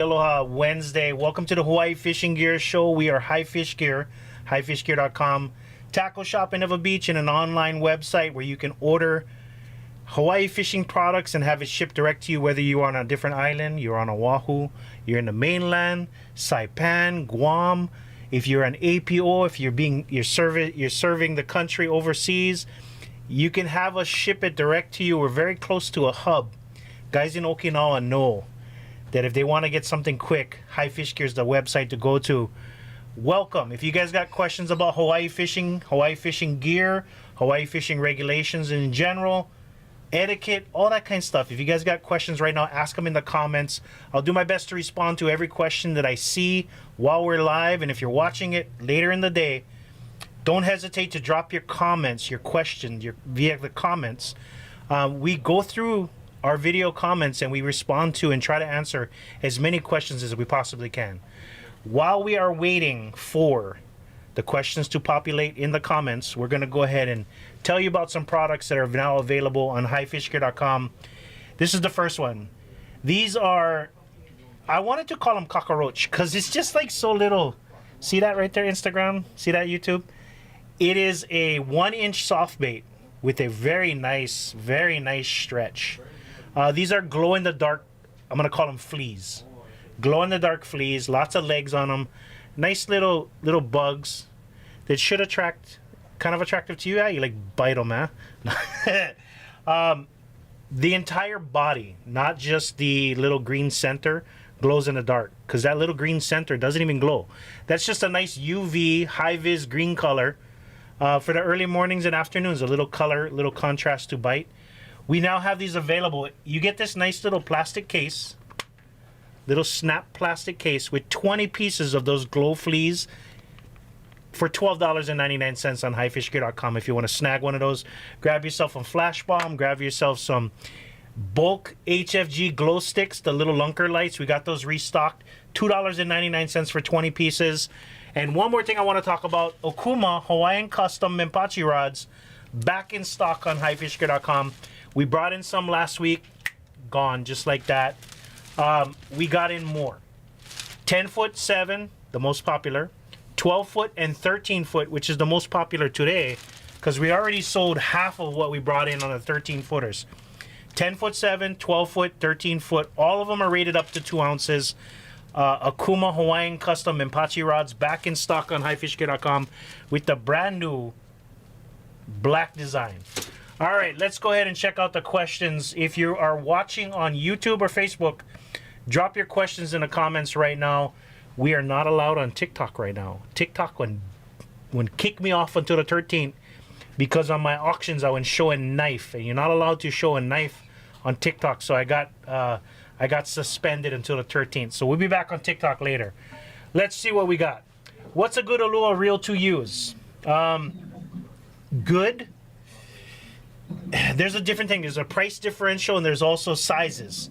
Aloha Wednesday. Welcome to the Hawaii Fishing Gear Show. We are High Fish Gear, highfishgear.com, tackle shop in Ewa Beach, and an online website where you can order Hawaii fishing products and have it shipped direct to you, whether you're on a different island, you're on Oahu, you're in the mainland, Saipan, Guam. If you're an APO, if you're serving the country overseas, you can have us ship it direct to you. We're very close to a hub. Guys in Okinawa know that if they want to get something quick, High Fish Gear is the website to go to. Welcome. If you guys got questions about Hawaii fishing gear, Hawaii fishing regulations in general, etiquette, all that kind of stuff. If you guys got questions right now, ask them in the comments. I'll do my best to respond to every question that I see while we're live. And if you're watching it later in the day, don't hesitate to drop your comments, your questions via the comments. We go through our video comments and we respond to and try to answer as many questions as we possibly can. While we are waiting for the questions to populate in the comments, we're going to go ahead and tell you about some products that are now available on highfishgear.com. This is the first one. These are, I wanted to call them cockroach because it's just like so little. See that right there, Instagram? See that, YouTube? It is a 1-inch soft bait with a very nice stretch. These are glow-in-the-dark, I'm going to call them fleas. Glow-in-the-dark fleas, lots of legs on them. Nice little bugs that should attract, kind of attractive to you. Yeah, you like bite them, huh? The entire body, not just the little green center, glows in the dark. Because that little green center doesn't even glow. That's just a nice UV, high-vis green color for the early mornings and afternoons. A little color, little contrast to bite. We now have these available. You get this nice little plastic case, little snap plastic case with 20 pieces of those glow fleas for $12.99 on highfishgear.com. If you want to snag one of those, grab yourself a flash bomb, grab yourself some bulk HFG glow sticks, the little lunker lights. We got those restocked, $2.99 for 20 pieces. And one more thing I want to talk about, Okuma Hawaiian Custom Menpachi rods, back in stock on highfishgear.com. We brought in some last week, gone just like that. We got in more. 10-foot 7, the most popular. 12-foot and 13-foot, which is the most popular today, because we already sold half of what we brought in on the 13-footers. 10-foot 7, 12-foot, 13-foot, all of them are rated up to 2 ounces. Akuma Hawaiian Custom Menpachi rods back in stock on highfishgear.com with the brand new black design. All right, let's go ahead and check out the questions. If you are watching on YouTube or Facebook, drop your questions in the comments right now. We are not allowed on TikTok right now. TikTok would kick me off until the 13th because on my auctions I would show a knife, and you're not allowed to show a knife on TikTok. So I got suspended until the 13th. So we'll be back on TikTok later. Let's see what we got. What's a good Ulua reel to use? Good. There's a different thing. There's a price differential and there's also sizes.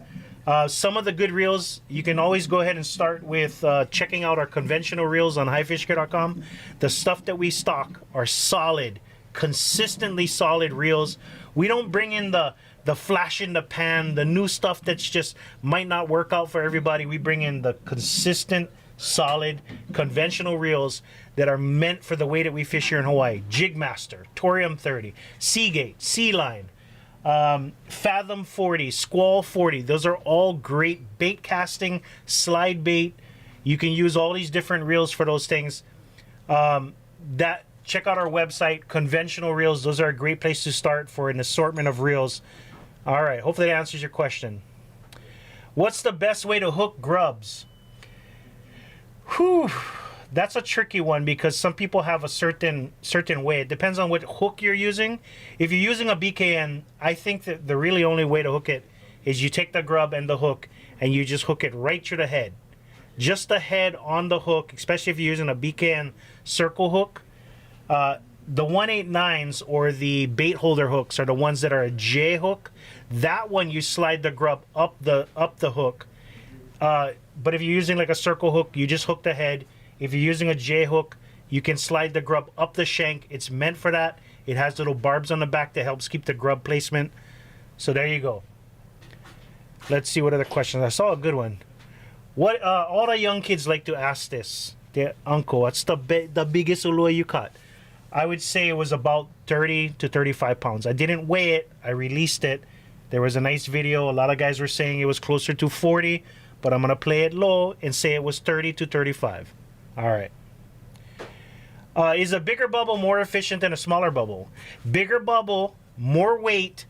Some of the good reels, you can always go ahead and start with checking out our conventional reels on highfishgear.com. The stuff that we stock are solid, consistently solid reels. We don't bring in the flash in the pan, the new stuff that's just might not work out for everybody. We bring in the consistent, solid, conventional reels that are meant for the way that we fish here in Hawaii. Jigmaster, Torium 30, Seagate, Sea Line, Fathom 40, Squall 40. Those are all great bait casting, slide bait. You can use all these different reels for those things. Check out our website, conventional reels. Those are a great place to start for an assortment of reels. All right, hopefully that answers your question. What's the best way to hook grubs? Whew, that's a tricky one because some people have a certain way. It depends on what hook you're using. If you're using a BKN, I think that the really only way to hook it is you take the grub and the hook and you just hook it right through the head. Just the head on the hook, especially if you're using a BKN circle hook. The 189s or the bait holder hooks are the ones that are a J hook. That one you slide the grub up the hook. But if you're using like a circle hook, you just hook the head. If you're using a J hook, you can slide the grub up the shank. It's meant for that. It has little barbs on the back that helps keep the grub placement. So there you go. Let's see what other questions. I saw a good one. What all the young kids like to ask this. Their uncle, what's the biggest ulua you caught? I would say it was about 30 to 35 pounds. I didn't weigh it. I released it. There was a nice video. A lot of guys were saying it was closer to 40, but I'm going to play it low and say it was 30 to 35. All right. Is a bigger bubble more efficient than a smaller bubble? Bigger bubble, more weight,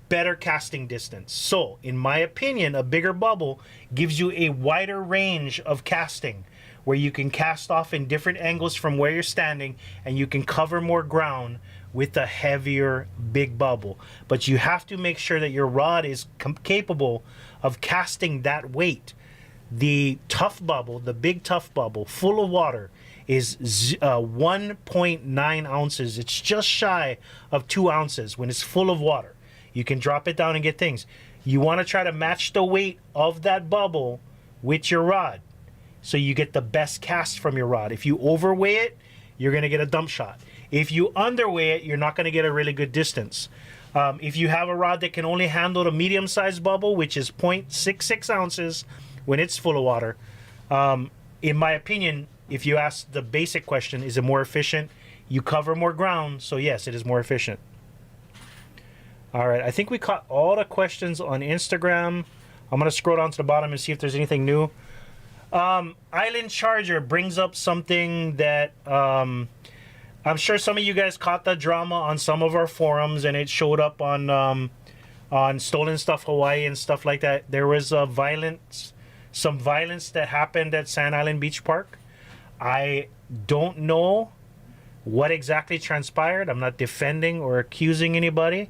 better casting distance. So, in my opinion, a bigger bubble gives you a wider range of casting where you can cast off in different angles from where you're standing and you can cover more ground with a heavier big bubble. But you have to make sure that your rod is capable of casting that weight. The tough bubble, the big tough bubble, full of water, is 1.9 ounces. It's just shy of 2 ounces when it's full of water. You can drop it down and get things. You want to try to match the weight of that bubble with your rod so you get the best cast from your rod. If you overweigh it, you're going to get a dump shot. If you underweigh it, you're not going to get a really good distance. If you have a rod that can only handle the medium-sized bubble, which is 0.66 ounces when it's full of water, in my opinion, if you ask the basic question, is it more efficient? You cover more ground, so yes, it is more efficient. All right, I think we caught all the questions on Instagram. I'm going to scroll down to the bottom and see if there's anything new. Island Charger brings up something that I'm sure some of you guys caught the drama on some of our forums, and it showed up on Stolen Stuff Hawaii and stuff like that. There was some violence that happened at Sand Island Beach Park. I don't know what exactly transpired. I'm not defending or accusing anybody.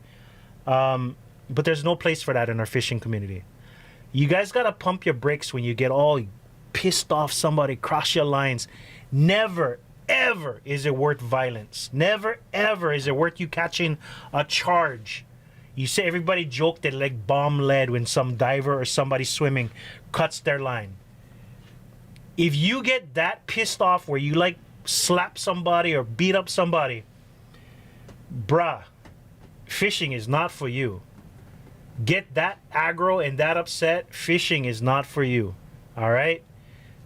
But there's no place for that in our fishing community. You guys got to pump your brakes when you get all pissed off somebody, cross your lines. Never, ever is it worth violence. Never, ever is it worth you catching a charge. You say everybody joke that like bomb lead when some diver or somebody swimming cuts their line. If you get that pissed off where you like slap somebody or beat up somebody, bruh, fishing is not for you. Get that aggro and that upset, fishing is not for you. All right?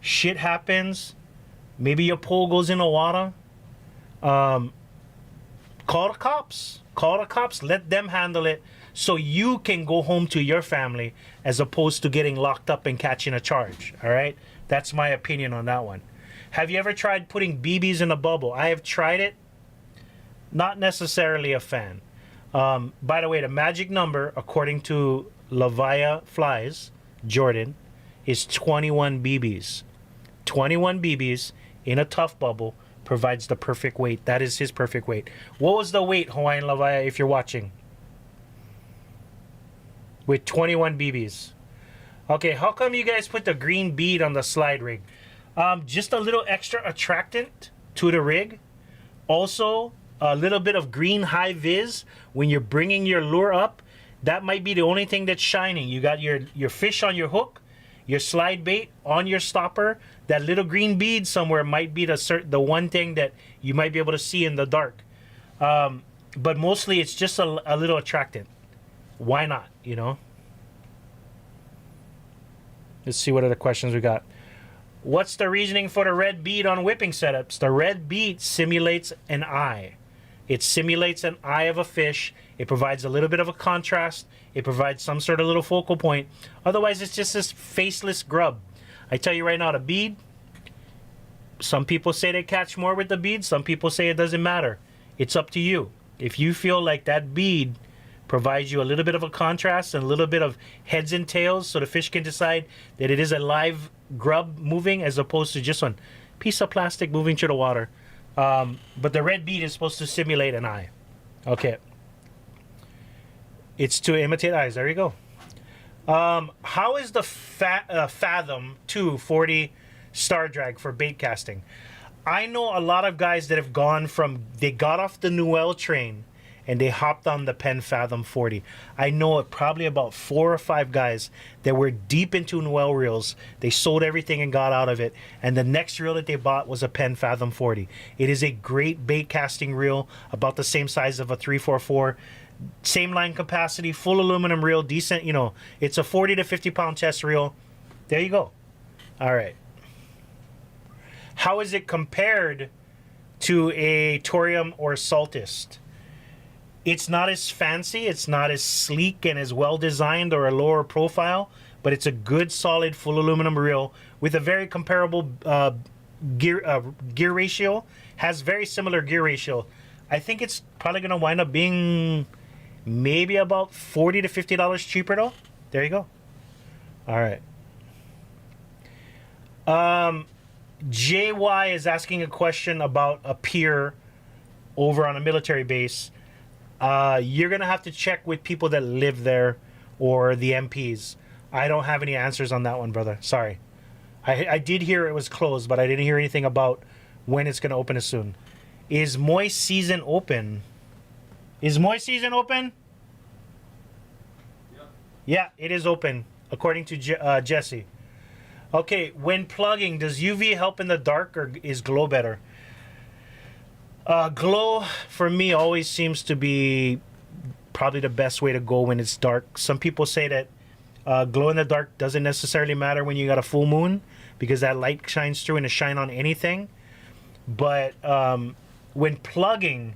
Shit happens. Maybe your pole goes in the water. Call the cops. Call the cops. Let them handle it so you can go home to your family as opposed to getting locked up and catching a charge. All right? That's my opinion on that one. Have you ever tried putting BBs in a bubble? I have tried it. Not necessarily a fan. By the way, the magic number, according to Lavia Flies, Jordan, is 21 BBs. 21 BBs in a tough bubble provides the perfect weight. That is his perfect weight. What was the weight, Hawaiian Lavia, if you're watching? With 21 BBs. Okay, how come you guys put the green bead on the slide rig? Just a little extra attractant to the rig. Also, a little bit of green high vis when you're bringing your lure up. That might be the only thing that's shining. You got your fish on your hook, your slide bait on your stopper. That little green bead somewhere might be the one thing that you might be able to see in the dark. But mostly it's just a little attractant. Why not, you know? Let's see what other questions we got. What's the reasoning for the red bead on whipping setups? The red bead simulates an eye. It simulates an eye of a fish. It provides a little bit of a contrast. It provides some sort of little focal point. Otherwise, it's just this faceless grub. I tell you right now, the bead, some people say they catch more with the bead. Some people say it doesn't matter. It's up to you. If you feel like that bead provides you a little bit of a contrast and a little bit of heads and tails so the fish can decide that it is a live grub moving as opposed to just one piece of plastic moving through the water. But the red bead is supposed to simulate an eye. Okay. It's to imitate eyes. There you go. How is the Fathom 240 Star Drag for bait casting? I know a lot of guys that have gone from, they got off the Newell train and they hopped on the Penn Fathom 40. I know probably about 4 or 5 guys that were deep into Newell reels. They sold everything and got out of it. And the next reel that they bought was a Penn Fathom 40. It is a great bait casting reel, about the same size of a 344. Same line capacity, full aluminum reel, decent, you know. It's a 40 to 50 pound test reel. There you go. All right. How is it compared to a Torium or Saltist? It's not as fancy, it's not as sleek and as well designed or a lower profile, but it's a good solid full aluminum reel with a very comparable gear ratio. Has very similar gear ratio. I think it's probably going to wind up being maybe about $40 to $50 cheaper though. There you go. All right. JY is asking a question about a pier over on a military base. You're going to have to check with people that live there or the MPs. I don't have any answers on that one, brother. Sorry. I did hear it was closed, but I didn't hear anything about when it's going to open as soon. Is moist season open? Is moist season open? Yeah, it is open, according to Jesse. Okay, when plugging, does UV help in the dark or is glow better? Glow, for me, always seems to be probably the best way to go when it's dark. Some people say that glow in the dark doesn't necessarily matter when you got a full moon because that light shines through and it shine on anything. But when plugging,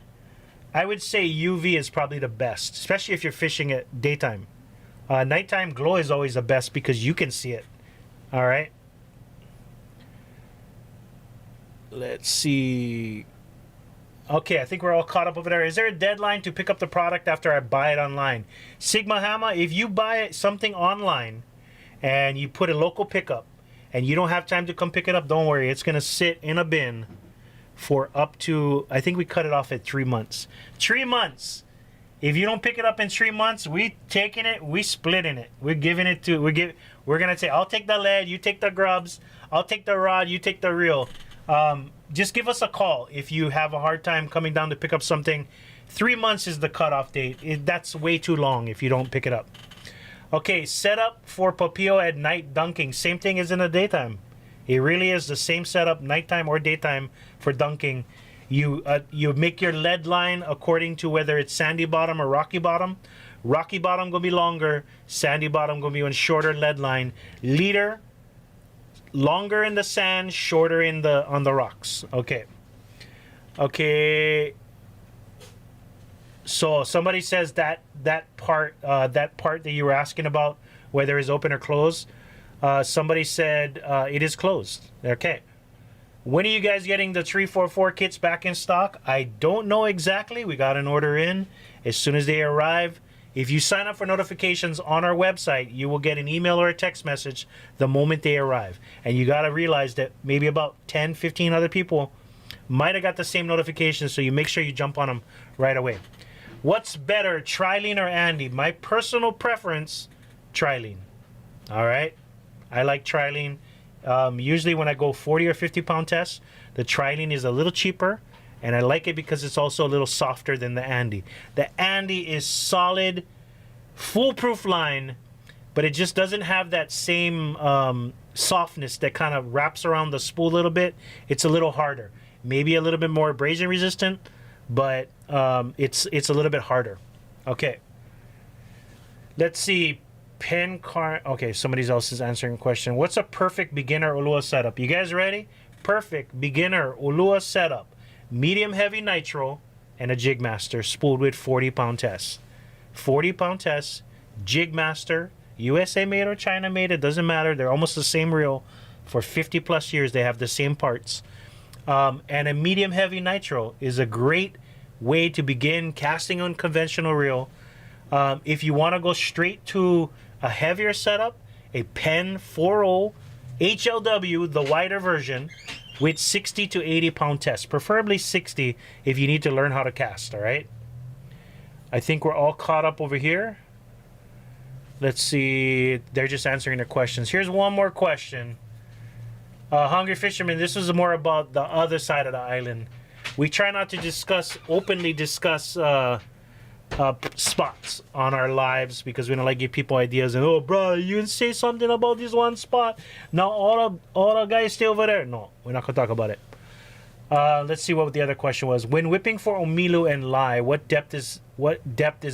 I would say UV is probably the best, especially if you're fishing at daytime. Nighttime glow is always the best because you can see it. All right. Let's see. Okay, I think we're all caught up over there. Is there a deadline to pick up the product after I buy it online? Sigma Hammer, if you buy something online and you put a local pickup and you don't have time to come pick it up, don't worry. It's going to sit in a bin for up to, I think we cut it off at 3 months. 3 months. If you don't pick it up in 3 months, we taking it, we splitting it. We're giving it to, we're going to say, I'll take the lead, you take the grubs, I'll take the rod, you take the reel. Just give us a call if you have a hard time coming down to pick up something. 3 months is the cutoff date. That's way too long if you don't pick it up. Okay, setup for Papillo at night dunking. Same thing as in the daytime. It really is the same setup, nighttime or daytime, for dunking. You make your lead line according to whether it's sandy bottom or rocky bottom. Rocky bottom gonna be longer, sandy bottom gonna be on shorter lead line. Leader, longer in the sand, shorter in the on the rocks. Okay. Okay. So somebody says that part that you were asking about, whether it's open or closed. Somebody said it is closed. Okay. When are you guys getting the 344 kits back in stock? I don't know exactly. We got an order in. As soon as they arrive, if you sign up for notifications on our website, you will get an email or a text message the moment they arrive. And you got to realize that maybe about 10, 15 other people might have got the same notifications, so you make sure you jump on them right away. What's better, Trilene or Andy? My personal preference, Trilene. All right? I like Trilene. Usually when I go 40 or 50 pound tests, the Trilene is a little cheaper, and I like it because it's also a little softer than the Andy. The Andy is solid, foolproof line, but it just doesn't have that same softness that kind of wraps around the spool a little bit. It's a little harder, maybe a little bit more abrasion resistant, but it's a little bit harder. Okay, let's see. Okay, somebody else is answering a question. What's a perfect beginner Ulua setup? You guys ready? Perfect beginner Ulua setup. Medium heavy nitro and a jig master spooled with 40 pound tests. 40 pound tests, jig master, USA made or China made, it doesn't matter. They're almost the same reel. For 50 plus years, they have the same parts. And a medium heavy nitro is a great way to begin casting on conventional reel. If you want to go straight to a heavier setup, a Penn 4.0 HLW, the wider version, with 60 to 80 pound tests, preferably 60 if you need to learn how to cast. All right, I think we're all caught up over here. Let's see, they're just answering their questions. Here's one more question. Hungry Fisherman, this is more about the other side of the island. We try not to openly discuss spots on our lives because we don't like give people ideas and, oh bro, you say something about this one spot, now all the guys stay over there. No, we're not gonna talk about it. Let's see what the other question was. When whipping for Omilu and Lai, what depth is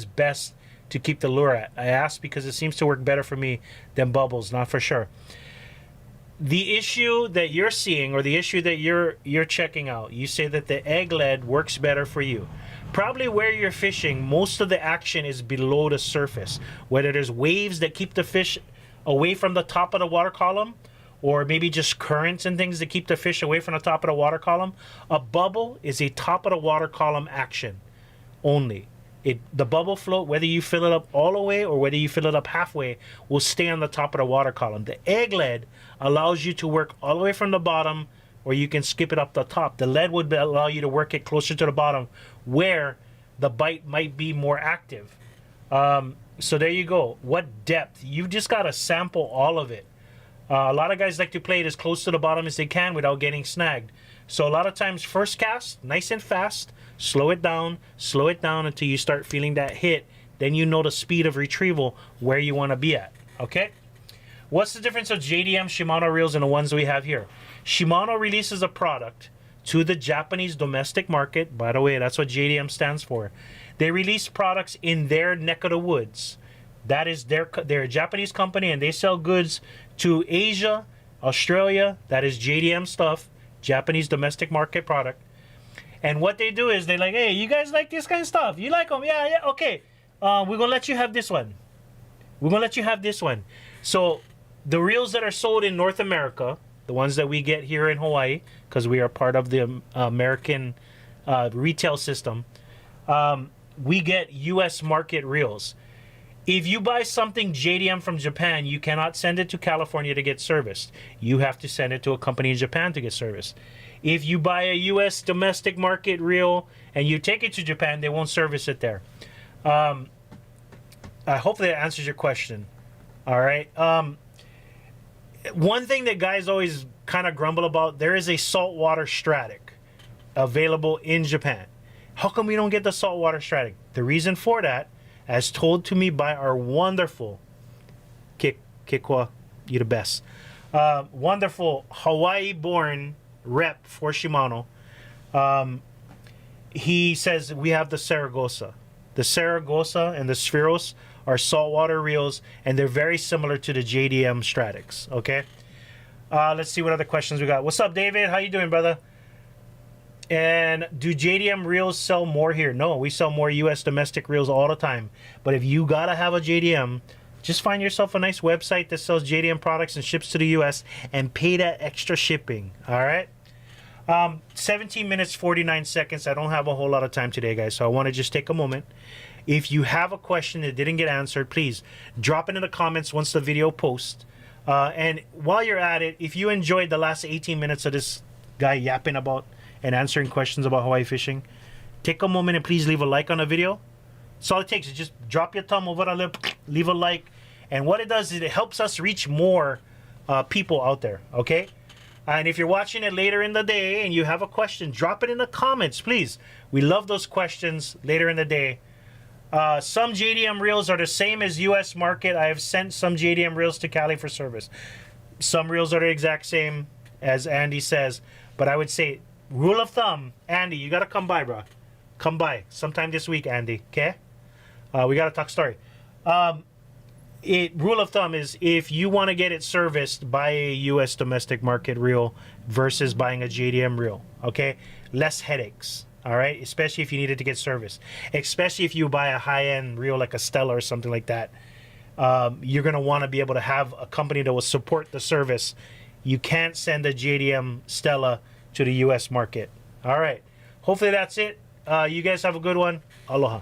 best to keep the lure at? I asked because it seems to work better for me than bubbles, not for sure. the issue that you're seeing, or the issue that you're checking out, you say that the egg lead works better for you. Probably where you're fishing, most of the action is below the surface. Whether there's waves that keep the fish away from the top of the water column, or maybe just currents and things that keep the fish away from the top of the water column. A bubble is a top of the water column action only. The bubble float, whether you fill it up all the way or whether you fill it up halfway, will stay on the top of the water column. The egg lead allows you to work all the way from the bottom, or you can skip it up the top. The lead would allow you to work it closer to the bottom where the bite might be more active. So there you go. What depth? You've just got to sample all of it. A lot of guys like to play it as close to the bottom as they can without getting snagged. So a lot of times, first cast, nice and fast, slow it down until you start feeling that hit. Then you know the speed of retrieval where you want to be at, okay? What's the difference of JDM Shimano reels and the ones we have here? Shimano releases a product to the Japanese domestic market. By the way, that's what JDM stands for. They release products in their neck of the woods. That is they're a Japanese company, and they sell goods to Asia, Australia. That is JDM stuff, Japanese domestic market product. And what they do is they're like, hey, you guys like this kind of stuff? You like them? Yeah, okay. We're going to let you have this one. We're going to let you have this one. So the reels that are sold in North America, the ones that we get here in Hawaii, because we are part of the American retail system, we get U.S. market reels. If you buy something JDM from Japan, you cannot send it to California to get serviced. You have to send it to a company in Japan to get serviced. If you buy a U.S. domestic market reel and you take it to Japan, they won't service it there. Hopefully that answers your question. All right. One thing that guys always kind of grumble about, there is a saltwater Stratic available in Japan. How come we don't get the saltwater Stratic? The reason for that, as told to me by our wonderful Kikwa, you're the best, wonderful Hawaii-born rep for Shimano. He says we have the Saragossa. The Saragossa and the Spheros are saltwater reels, and they're very similar to the JDM Stratics. Okay, let's see what other questions we got. What's up, David? How you doing, brother? And do JDM reels sell more here? No, we sell more U.S. domestic reels all the time. But if you gotta have a JDM, just find yourself a nice website that sells JDM products and ships to the U.S. and pay that extra shipping. All right. 17 minutes 49 seconds. I don't have a whole lot of time today, guys, so I want to just take a moment. If you have a question that didn't get answered, please drop it in the comments once the video posts. And while you're at it, if you enjoyed the last 18 minutes of this guy yapping about and answering questions about Hawaii fishing, take a moment and please leave a like on the video. That's all it takes is just drop your thumb over the lip, leave a like, and what it does is it helps us reach more people out there, okay? And if you're watching it later in the day and you have a question, drop it in the comments, please. We love those questions later in the day. Some JDM reels are the same as US market. I have sent some JDM reels to Cali for service. Some reels are the exact same as Andy says, but I would say, rule of thumb, Andy, you got to come by, bro. Come by sometime this week, Andy, okay? We got to talk story. Rule of thumb is if you want to get it serviced, buy a U.S. domestic market reel versus buying a JDM reel, okay? Less headaches, all right? Especially if you need it to get serviced. Especially if you buy a high-end reel like a Stella or something like that. You're going to want to be able to have a company that will support the service. You can't send a JDM Stella to the U.S. market. All right. Hopefully that's it. You guys have a good one. Aloha.